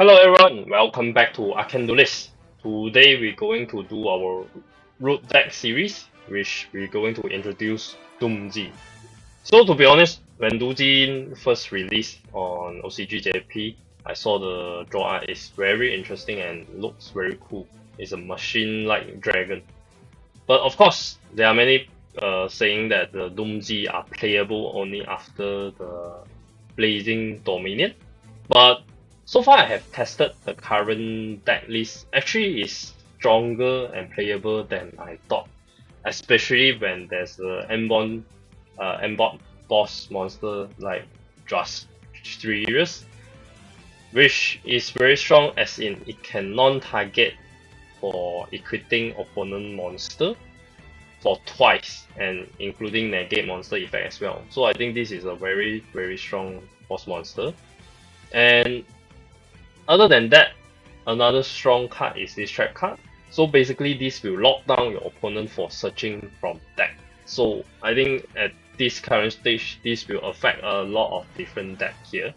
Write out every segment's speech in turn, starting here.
Hello everyone, welcome back to Arcandolist. Today we're going to do our root deck series, which we're going to introduce Doomz. So to be honest, when Doomz first released on OCGJP, I saw the draw art is very interesting and looks very cool. It's a machine-like dragon. But of course, there are many saying that the Doomz are playable only after the Blazing Dominion. But so far I have tested the current deck list. Actually is stronger and playable than I thought. Especially when there's a M-Bot boss monster like Drasterius, which is very strong as in it can non-target for equipping opponent monster for twice and including negate monster effect as well. So I think this is a very strong boss monster. And other than that, another strong card is this trap card. So basically this will lock down your opponent for searching from deck. So I think at this current stage, this will affect a lot of different deck here.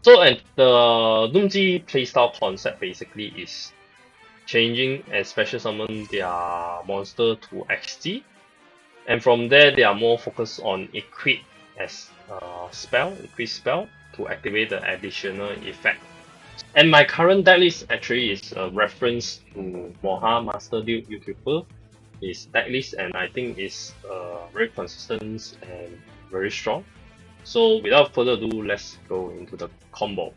So and the Doomz playstyle concept basically is changing and special summon their monster to XT. And from there they are more focused on equip as equip spell to activate the additional effect. And my current deck list actually is a reference to Moha Master Duel YouTuber, his deck list, and I think is very consistent and very strong. So without further ado, let's go into the combo.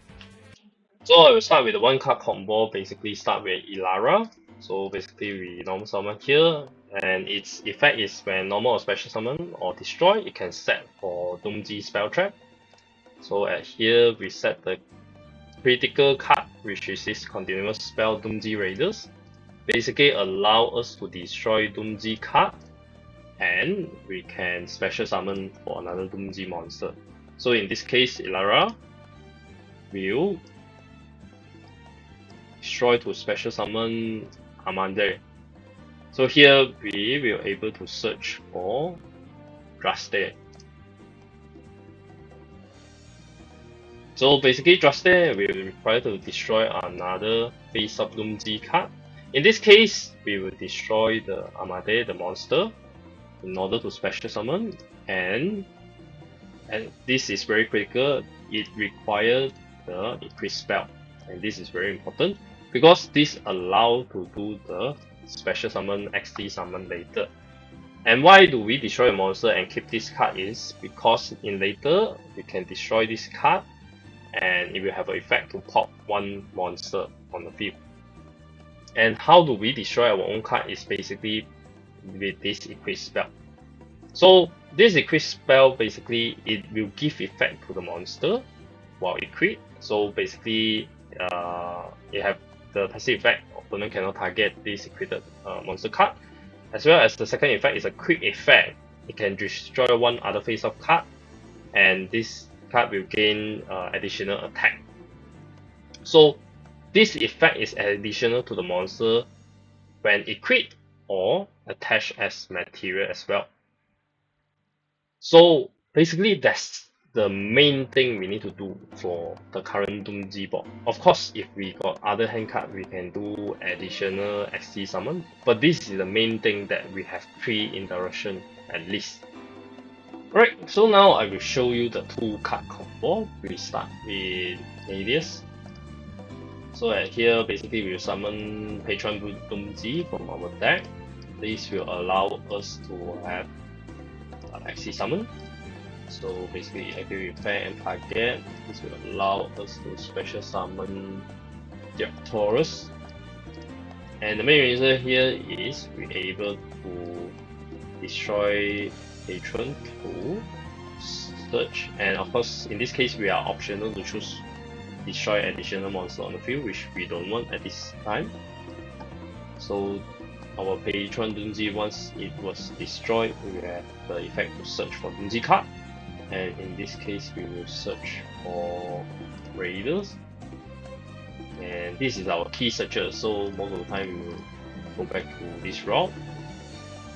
So I will start with the one card combo, basically start with Ilara. So basically we normal summon here, and its effect is when normal or special summon or destroy, it can set for Doomz spell trap. So at here we set the critical card, which is this continuous spell Doomz Raiders. Basically allow us to destroy Doomz card, and we can special summon for another Doomz monster. So in this case, Ilara will destroy to special summon Amande. So here we will able to search for Draste. So basically Draste will require to destroy another face-up Doomz card. In this case, we will destroy the Amade, the monster, in order to special summon, and this is very critical, it requires the equip spell. And this is very important because this allows to do the special summon XT summon later. And why do we destroy a monster and keep this card is because in later we can destroy this card and it will have an effect to pop one monster on the field. And how do we destroy our own card is basically with this equip spell. So this equip spell basically it will give effect to the monster while equipped. So basically it have the passive effect, opponent cannot target this equipped monster card. As well as the second effect is a quick effect. It can destroy one other face-up card, and this card will gain additional attack. So this effect is additional to the monster when equipped or attached as material as well. So basically that's the main thing we need to do for the current Doomz board. Of course, if we got other hand card, we can do additional XT summon, but this is the main thing that we have 3 interaction at least. Alright, so now I will show you the 2 card combo. We start with Nadius. So at here, basically we'll summon Patron Doomz from our deck. This will allow us to have XT summon. So basically activate effect and target. This will allow us to special summon Taurus. And the main reason here is we're able to destroy Patron to search, and of course in this case we are optional to choose destroy additional monster on the field, which we don't want at this time. So our Patron Doomz, once it was destroyed, we have the effect to search for Doomz card. And in this case we will search for Raiders, and this is our key searcher, so most of the time we will go back to this route,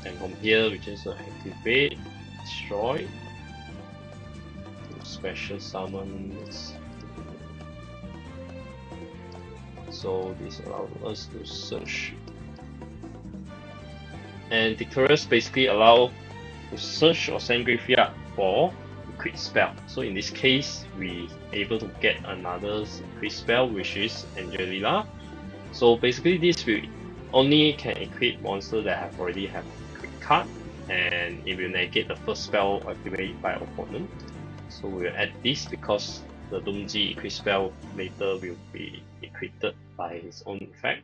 and from here we just activate, destroy, special summons So this allows us to search. And Dictorious basically allow to search or send graveyard for equip spell. So in this case, we able to get another equip spell, which is Angelina. So basically, this will only can equip monster that have already have equip card, and it will negate the first spell activated by opponent. So we'll add this because the Doomz equip spell later will be equipped by his own effect.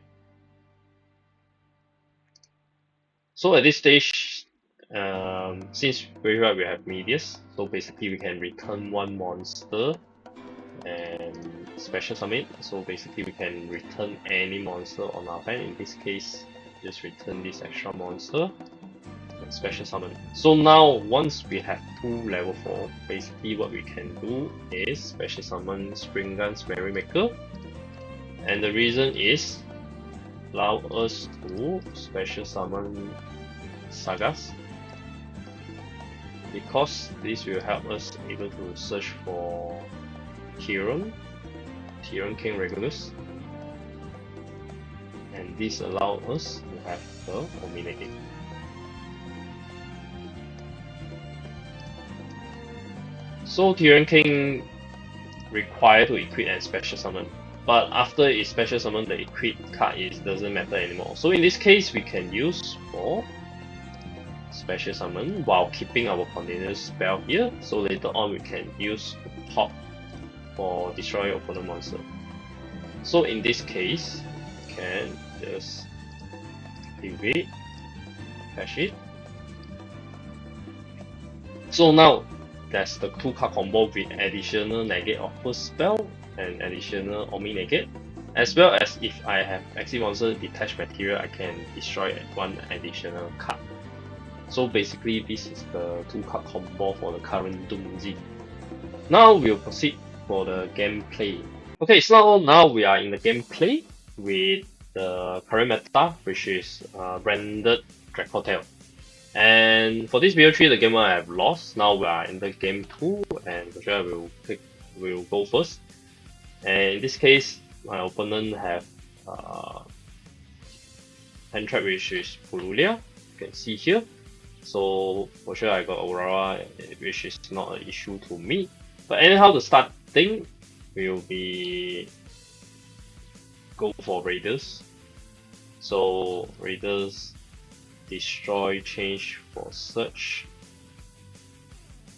So at this stage, since graveyard we have Medius, so basically we can return one monster and special summon. So basically we can return any monster on our hand. In this case, just return this extra monster and special summon. So now once we have 2 level 4, basically what we can do is special summon Spring Guns Merrymaker. And the reason is allow us to special summon Sagas, because this will help us able to search for Tyrion King Regulus, and this allows us to have the Omni-Negate. So Tyrion King require to equip and special summon, but after it special summon, the equip card doesn't matter anymore. So in this case, we can use for special summon while keeping our continuous spell here. So later on, we can use pop for destroy opponent monster. So in this case, we can just activate, fetch it. So now that's the 2-card combo with additional negate of first spell and additional Omni-Negate. As well as if I have exit monster detached material, I can destroy one additional card. So basically this is the 2-card combo for the current Doomz. Now we'll proceed for the gameplay. Okay, so now we are in the gameplay with the current meta, which is branded Dracotail. And for this video 3, the game I have lost. Now we are in the game 2, and for sure will go first. And in this case, my opponent have hand trap, which is Pululia. You can see here. So for sure I got Aurora, which is not an issue to me. But anyhow, the starting will be go for Raiders. So Raiders destroy, change for search.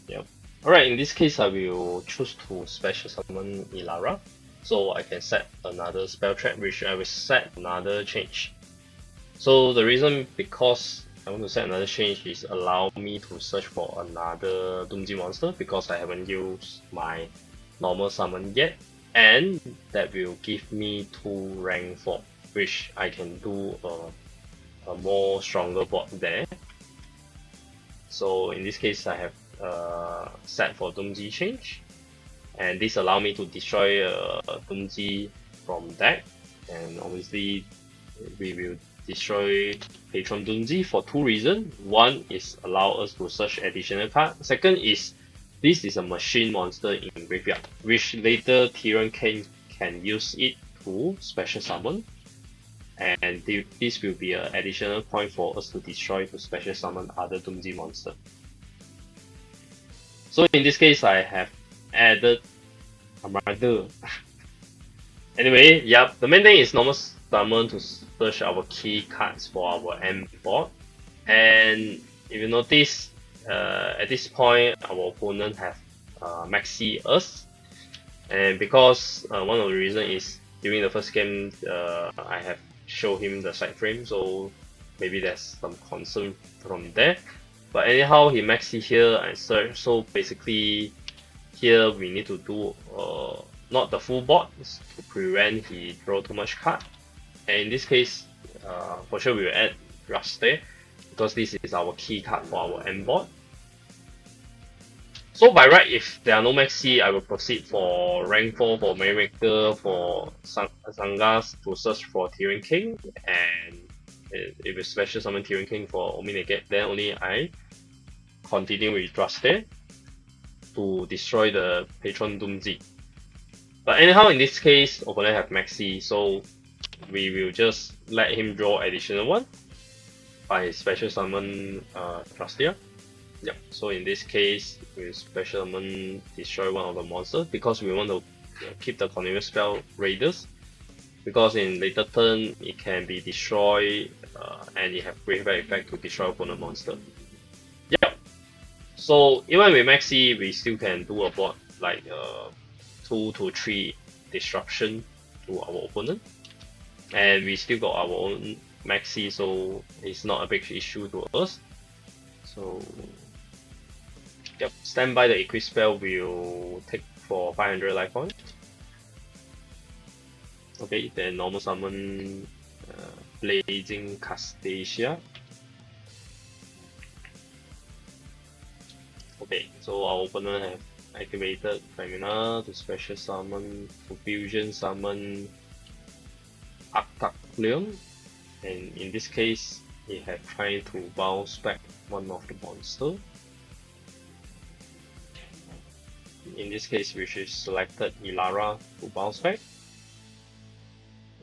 Yep. Alright, in this case I will choose to special summon Ilara. So I can set another spell trap, which I will set another change. So the reason because I want to set another change is allow me to search for another Doomz monster, because I haven't used my normal summon yet, and that will give me 2 rank 4, which I can do a more stronger board there. So in this case I have set for Doomz change, and this allow me to destroy Doomz from deck, and obviously we will destroy Patron Doomz for 2 reasons. One is allow us to search additional card. Second is this is a machine monster in graveyard, which later Tyrion King can use it to special summon, and this will be an additional point for us to destroy to special summon other Doomz monster. So in this case I have added Armada. Anyway, yep, the main thing is normal summon to search our key cards for our end board. And if you notice, at this point our opponent have maxi us, and because one of the reasons is during the first game I have shown him the side frame, so maybe there's some concern from there. But anyhow, he maxi here and search, so basically here we need to do not the full board to prevent he draw too much card. And in this case, for sure we will add Ruste, because this is our key card for our end board. So by right, if there are no maxi, I will proceed for rank 4 for Merrymaker, for Sangas to search for Tyrion King, and if we special summon Tyrion King for Omni-Negate, then only I continue with Ruste to destroy the Patron Doomz. But anyhow, in this case, opponent have maxi, so we will just let him draw additional one by special summon Trustia. Yep. So in this case, we special summon destroy one of the monsters because we want to keep the continuous spell Raiders. Because in later turn it can be destroyed and it have graveyard effect to destroy opponent monster. Yep. So even with Maxi, we still can do about like 2 to 3 disruption to our opponent, and we still got our own Maxi, so it's not a big issue to us. So yep, stand by the equip spell will take for 500 life points. Okay, then normal summon Blazing Castasia. Okay, so our opponent have activated Femina to special summon, to fusion summon archetype, and in this case, he had tried to bounce back one of the monster. In this case, which is selected Ilara to bounce back.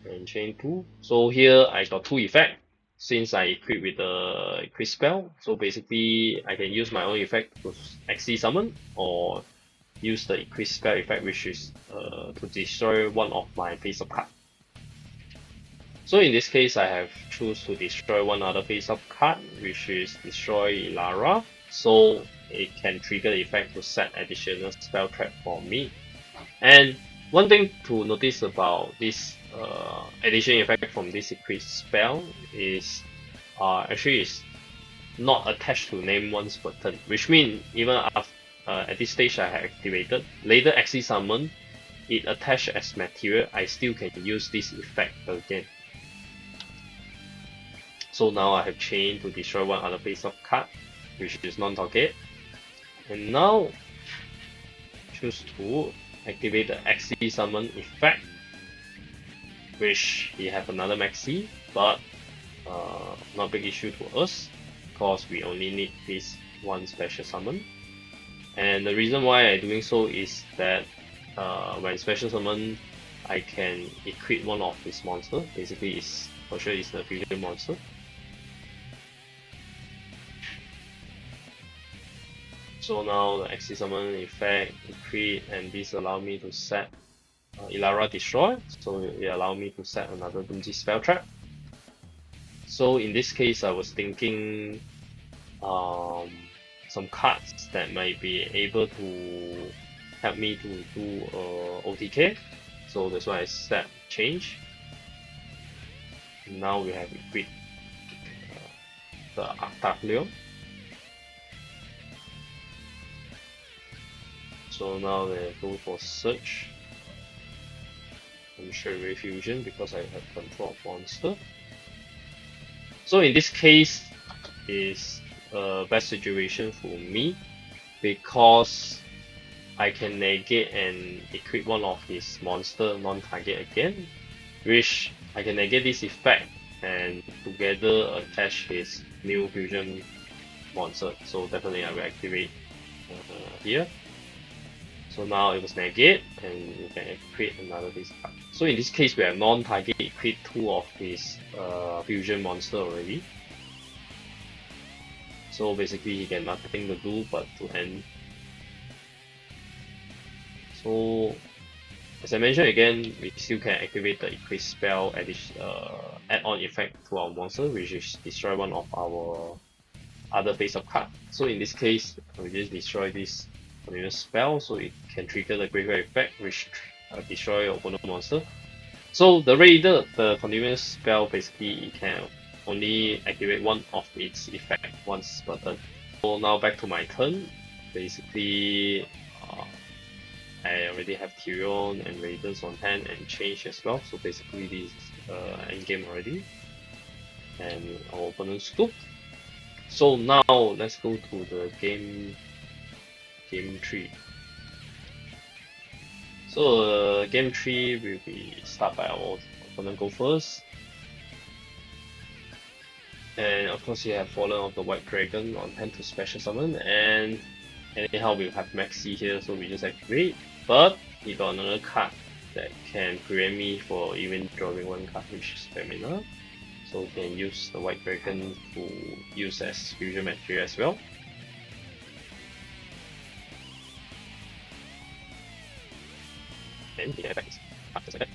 And chain 2. So here I got 2 effects since I equip with the equip spell. So basically I can use my own effect to XC summon or use the equip spell effect, which is to destroy one of my face-up card. So in this case I have choose to destroy one other face-up card, which is destroy Ilara. So it can trigger the effect to set additional spell trap for me. And one thing to notice about this addition effect from this equip spell is actually is not attached to name once per turn, which means even after, at this stage I have activated, later XC summon, it attached as material, I still can use this effect again. So now I have chain to destroy one other face-up card, which is non-target. And now choose to activate the XC summon effect, which he have another Maxi, but not big issue to us because we only need this one special summon. And the reason why I'm doing so is that when special summon, I can equip one of this monster. Basically, it's for sure it's the fusion monster. So now the XC summon effect equip, and this allow me to set Ilara destroy, so it allow me to set another Doomz spell trap. So in this case, I was thinking some cards that might be able to help me to do OTK. So that's why I set change. Now we have equipped the archetype. So now they go for search and straight fusion because I have control of monster. So in this case is a best situation for me because I can negate and equip one of his monster non-target again, which I can negate this effect and together attach his new fusion monster. So definitely I will activate here. So now it was negate and you can create another base card. So in this case we have non-target equip 2 of his fusion monster already. So basically he got nothing to do but to end. So as I mentioned again, we still can activate the equip spell add-on effect to our monster, which is destroy one of our other face-up card. So in this case, we just destroy this continuous spell, so it can trigger the graveyard effect, which destroy opponent monster. So the Raider, the continuous spell, basically it can only activate one of its effect once per turn. So now back to my turn. Basically, I already have Tyrion and Raiders on hand and change as well. So basically this is end game already. And our opponent scooped. So now let's go to the game 3. So game 3 will be start by our opponent go first. And of course you have Fallen of the White Dragon on hand to special summon, and anyhow we have Maxi here, so we just activate. But he got another card that can prevent me for even drawing one card, which is Femina. So we can use the White Dragon to use as fusion material as well. And the effects after that.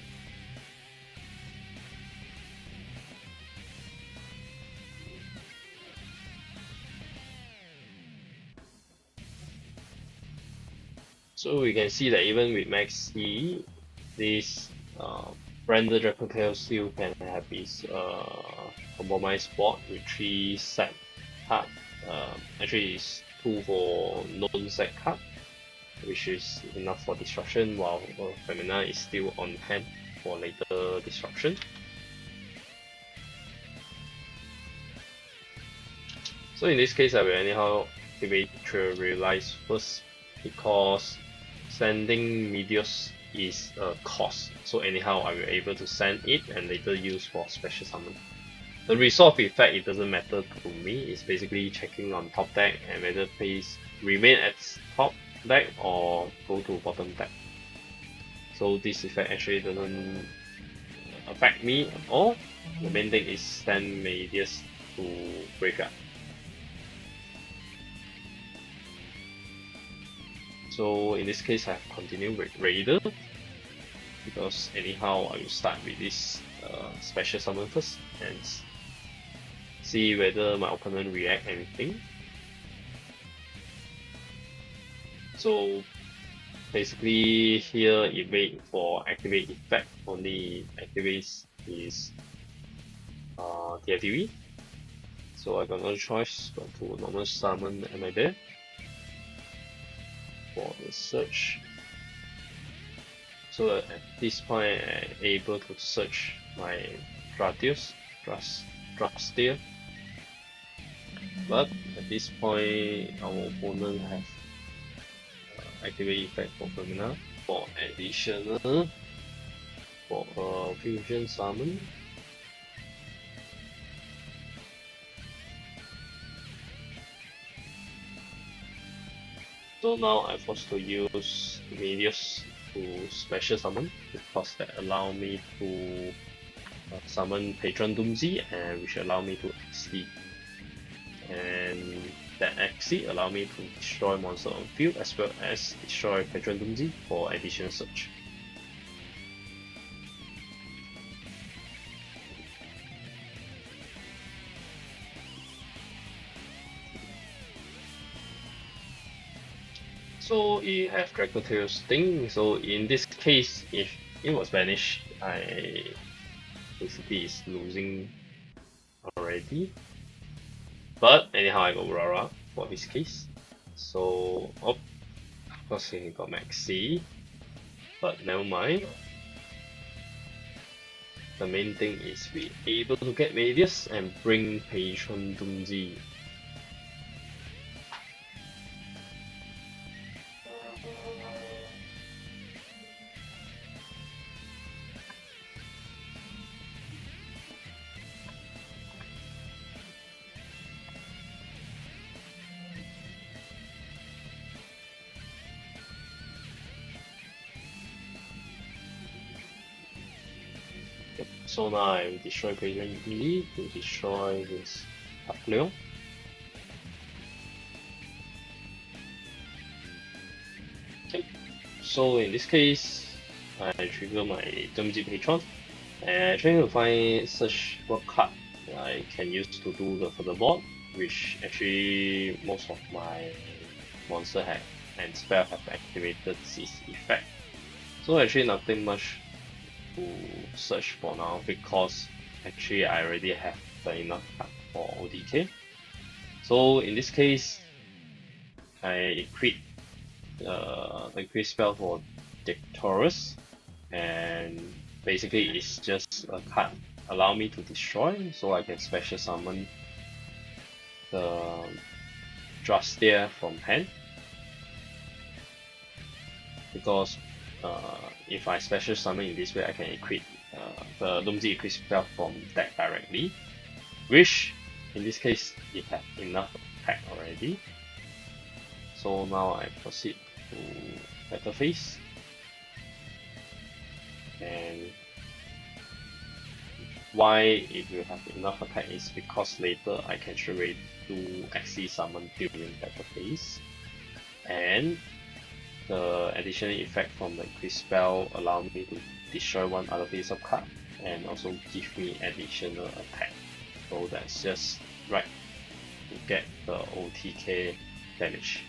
So we can see that even with Max E, this Branded Replicate still can have its compromised board with 3 set card. Actually, it's 2 for non-set card, which is enough for destruction, while Femina is still on hand for later destruction. So in this case, I will anyhow activate Realize first, because sending Meteors is a cost. So anyhow, I will able to send it and later use for special summon. The resolve effect, it doesn't matter to me. It's basically checking on top deck and whether plays remain at top deck or go to bottom deck. So this effect actually doesn't affect me at all. The main thing is send Meteors to graveyard. So in this case, I have continued with Raider, because anyhow I will start with this special summon first and see whether my opponent react anything. So basically here evade for activate effect only activates his TFTV. So I got no choice but to normal summon am I there for the search. So at this point I'm able to search my Dratius, Drastia. But at this point our opponent have activate effect for Femina for additional for a fusion summon. So now I'm forced to use Meteors to special summon, because that allow me to summon Patron Doomz, and which allow me to exceed. And that exceed allow me to destroy monster on field as well as destroy Patron Doomz for additional search. So it have Crocodile's thing, so in this case, if it was banished, I basically is losing already. But anyhow, I got Aurora for this case. So, of course he got Maxi, but never mind. The main thing is be able to get Meteors and bring Patron Doomz. So now I will destroy Patron Doomz to destroy his Afleon. Okay, so in this case, I trigger my Doomz Patron and trying to find such what card I can use to do the further board, which actually most of my monster have and spell have activated this effect. So actually nothing much to search for now, because actually I already have enough card for ODK. So in this case, I equip the equip spell for Dictorus, and basically it's just a card allow me to destroy, so I can special summon the Drastia from hand. Because if I special summon in this way, I can equip the Doomz equip spell from deck directly, which in this case it has enough attack already. So now I proceed to battle phase. And why if you have enough attack is because later I can straight away do XC summon during battle phase. And the additional effect from the increased spell allow me to destroy one other face up card and also give me additional attack. So that's just right to get the OTK damage.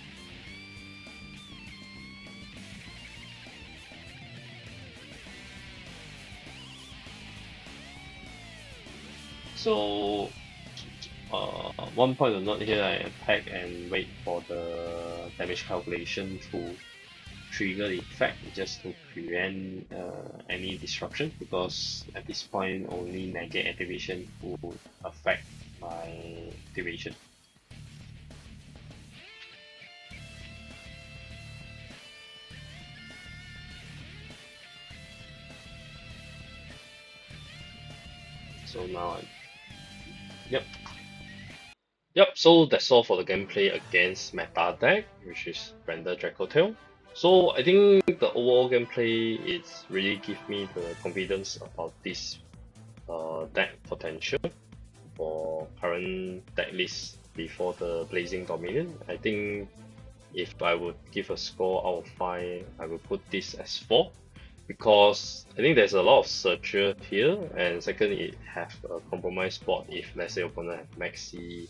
So one point to note here, I attack and wait for the damage calculation to trigger the effect just to prevent any disruption, because at this point only negate activation will affect my activation. So now so that's all for the gameplay against meta deck, which is Render Dracotail. So I think the overall gameplay is really give me the confidence about this deck potential for current deck list before the Blazing Dominion. I think if I would give a score out of 5, I would put this as 4, because I think there's a lot of searcher here, and second, it have a compromise spot if let's say opponent have Maxi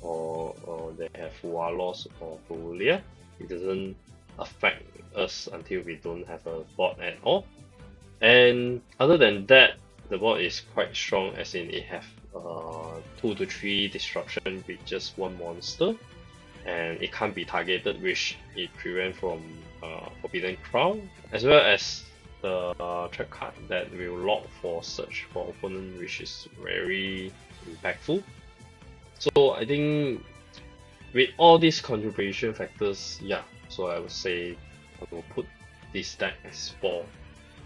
or they have Walos or Fulia. It doesn't affect us until we don't have a board at all. And other than that, the board is quite strong, as in it have 2 to 3 disruption with just 1 monster, and it can't be targeted, which it prevent from Forbidden Crown, as well as the trap card that will lock for search for opponent, which is very impactful. So I think with all these contribution factors, yeah, so I would say I will put this deck as 4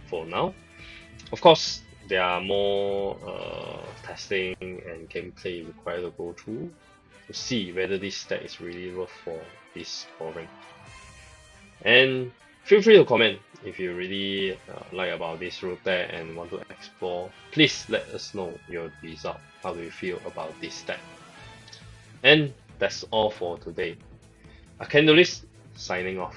for now. Of course, there are more testing and gameplay required to go through to see whether this deck is really worth for this scoring. And feel free to comment if you really like about this road deck and want to explore. Please let us know your result. How do you feel about this deck? And that's all for today. Arcandolist signing off.